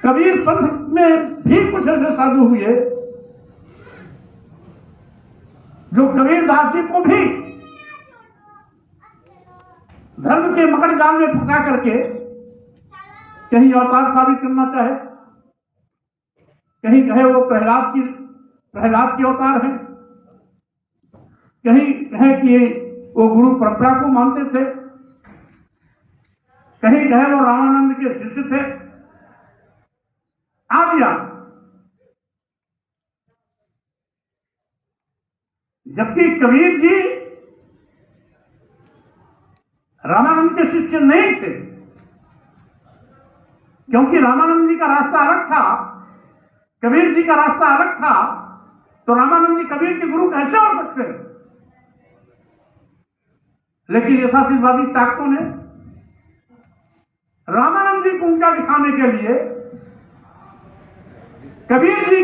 कबीर पंथ में भी कुछ ऐसे साधु हुए जो कबीरदास जी को भी धर्म के मकड़ जाल में फंसा करके कहीं अवतार साबित करना चाहे, कहीं कहे वो प्रहलाद के अवतार हैं, कहीं कहे कि वो गुरु परंपरा को मानते थे, कहीं कहे वो रामानंद के शिष्य थे। आदिया जबकि कबीर जी रामानंद के शिष्य नहीं थे, क्योंकि रामानंद जी का रास्ता अलग था, कबीर जी का रास्ता अलग था, तो रामानंद जी कबीर के गुरु कैसे हो सकते हैं? लेकिन यथार्थवादी ताकतों ने रामानंद जी को ऊंचा दिखाने के लिए कबीर जी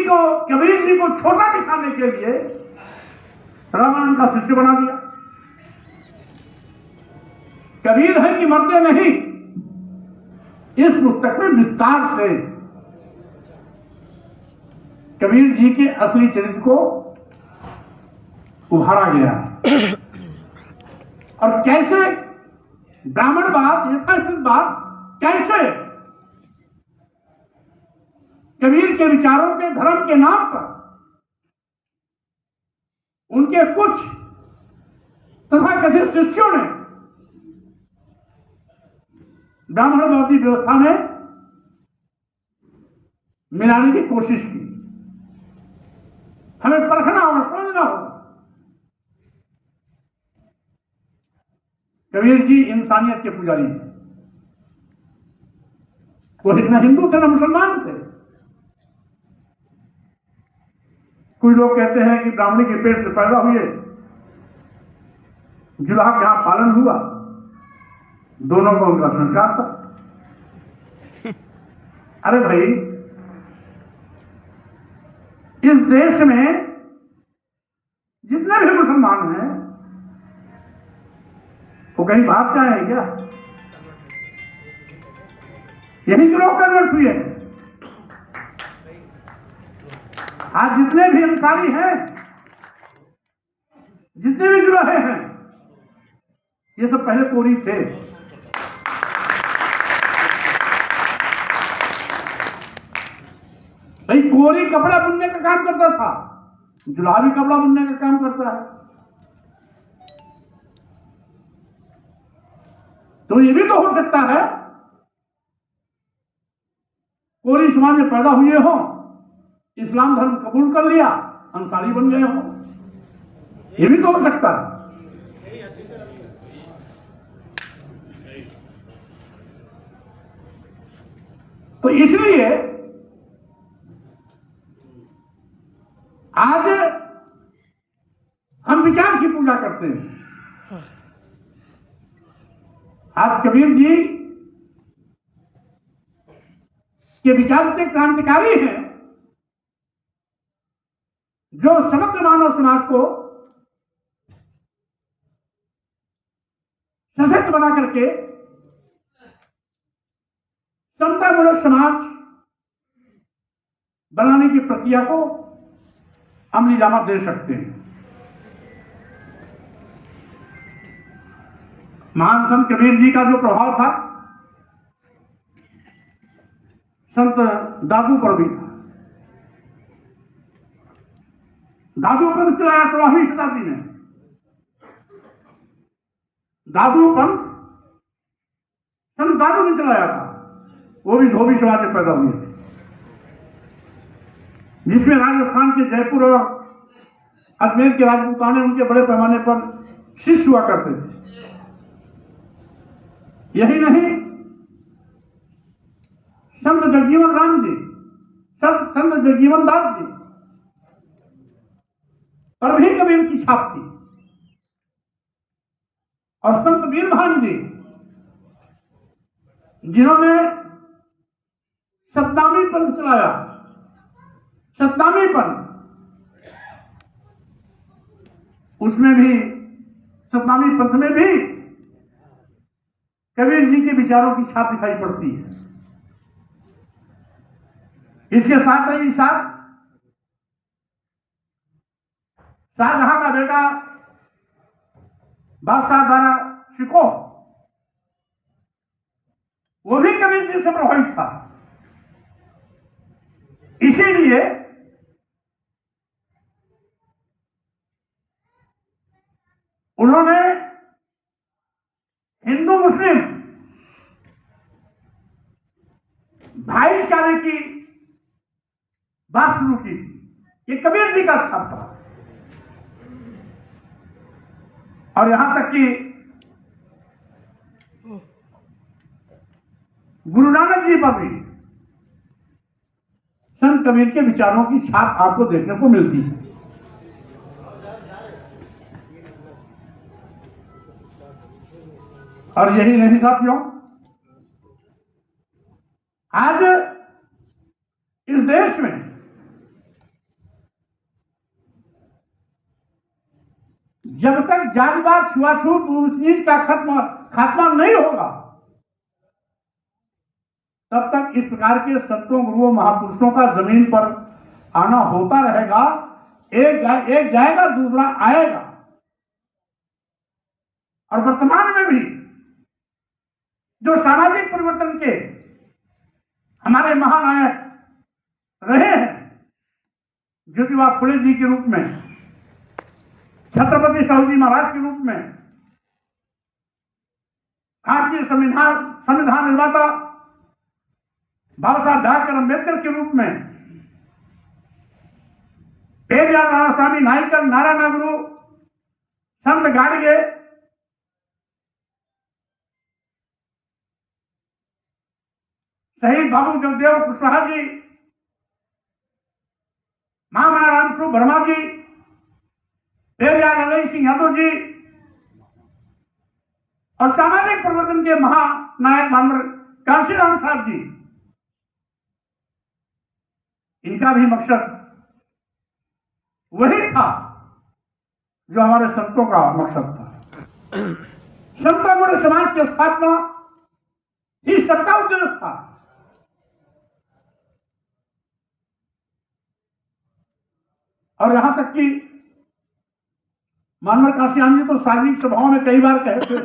को छोटा दिखाने के लिए रामानंद का शिष्य बना दिया। कबीर है कि मरते नहीं, इस पुस्तक में विस्तार से कबीर जी के असली चरित्र को उभारा गया है और कैसे ब्राह्मणवाद, यथार्थवाद कैसे कबीर के विचारों के, धर्म के नाम पर उनके कुछ तथाकथित शिष्यों ने ब्राह्मणवादी व्यवस्था में मिलाने की कोशिश की। हमें परखना होगा, समझना होगा। कबीर जी इंसानियत के पुजारी थे, वो न हिंदू थे न मुसलमान थे। कुछ लोग कहते हैं कि ब्राह्मणी के पेट से पैदा हुए, जुलाहा के यहां पालन हुआ, दोनों को उनका संस्कार था। अरे भाई, इस देश में जितने भी मुसलमान हैं वो कहीं बाहर से आए हैं क्या? यही के लोग कन्वर्ट हुए हैं। आज जितने भी अंसारी हैं, जितने भी जुलाहे हैं, ये सब पहले कोरी थे। भाई कोरी कपड़ा बुनने का काम करता था, जुलाहा भी कपड़ा बुनने का काम करता है। तो ये भी तो हो सकता है कोरी समाज में पैदा हुए हो, इस्लाम धर्म कबूल कर लिया, अंसारी बन गए हो, ये भी तो हो सकता है। तो इसलिए आज हम विचार की पूजा करते हैं। आज कबीर जी के विचार इतने क्रांतिकारी हैं जो समग्र मानव समाज को सशक्त बना करके समतामूलक समाज बनाने की प्रक्रिया को अमली जामा दे सकते हैं। महान संत कबीर जी का जो प्रभाव था संत दादू पर भी था। दादू पंथ चलाया 16वीं शताब्दी में। दादू पंथ संत दादू ने चलाया था, वो भी धोबी समाज में पैदा हुए थे, जिसमें राजस्थान के जयपुर और अजमेर के राजपूताने उनके बड़े पैमाने पर शिष्य हुआ करते थे। यही नहीं, संत जगजीवन राम जी, संत जगजीवन दास जी पर भी कबीर की छाप थी, और संत वीरभान जी जिन्होंने सतनामी पंथ चलाया, सतनामी पंथ, उसमें भी, सतनामी पंथ में भी कबीर जी के विचारों की छाप दिखाई पड़ती है। इसके साथ ही साथ शाहजहां का बेटा बादशाह दारा शिकोह, वो भी कबीर जी से प्रभावित था। इसीलिए उन्होंने हिंदू मुस्लिम भाईचारे की बात शुरू की। ये कबीर जी का छाप था। और यहां तक कि गुरु नानक जी पर भी संत कबीर के विचारों की छाप आपको देखने को मिलती है। और यही नहीं साथियों, आज इस देश में जब तक जातिवाद, छुआछूत, ऊंच नीच का खात्मा नहीं होगा, तब तक इस प्रकार के संतों, गुरुओं, महापुरुषों का जमीन पर आना होता रहेगा। एक जाएगा, दूसरा आएगा। और वर्तमान में भी जो सामाजिक परिवर्तन के हमारे महानायक रहे हैं, ज्योतिबा फुले जी के रूप में, छत्रपति शिवाजी महाराज के रूप में, भारतीय संविधान निर्माता बाबा साहब डॉक्टर अम्बेडकर के रूप में, पेरियार रामास्वामी नायकर, नारायण गुरु, संत गाडगे, शहीद बाबू जगदेव कुशवाहा जी, महामना रामस्वरूप वर्मा जी, पेरियार ललई सिंह यादव जी और सामाजिक परिवर्तन के महानायक मानवर कांशीराम साहब जी, इनका भी मकसद वही था जो हमारे संतों का मकसद था। संतों ने समाज की स्थापना ही सबका उद्देश्य था। और यहां तक कि मानवर काशियान जी तो सार्वजनिक सभाओं में कई बार कहे थे।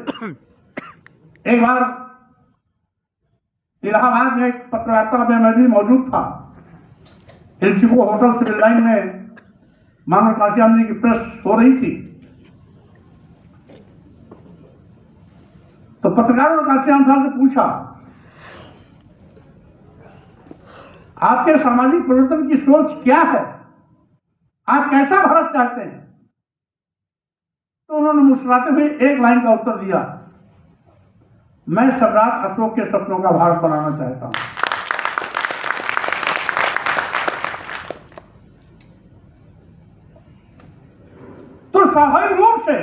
एक बार इलाहाबाद में एक पत्रवार्ता में मैं भी मौजूद था। हिलचिको होटल सिविल लाइन में मानवर काशियान जी की प्रेस हो रही थी, तो पत्रकारों ने काशियान साहब से पूछा, आपके सामाजिक परिवर्तन की सोच क्या है, आप कैसा भारत चाहते हैं? तो उन्होंने मुस्कुराते हुए एक लाइन का उत्तर दिया, मैं सम्राट अशोक के सपनों का भारत बनाना चाहता हूं। तो स्वाभाविक रूप से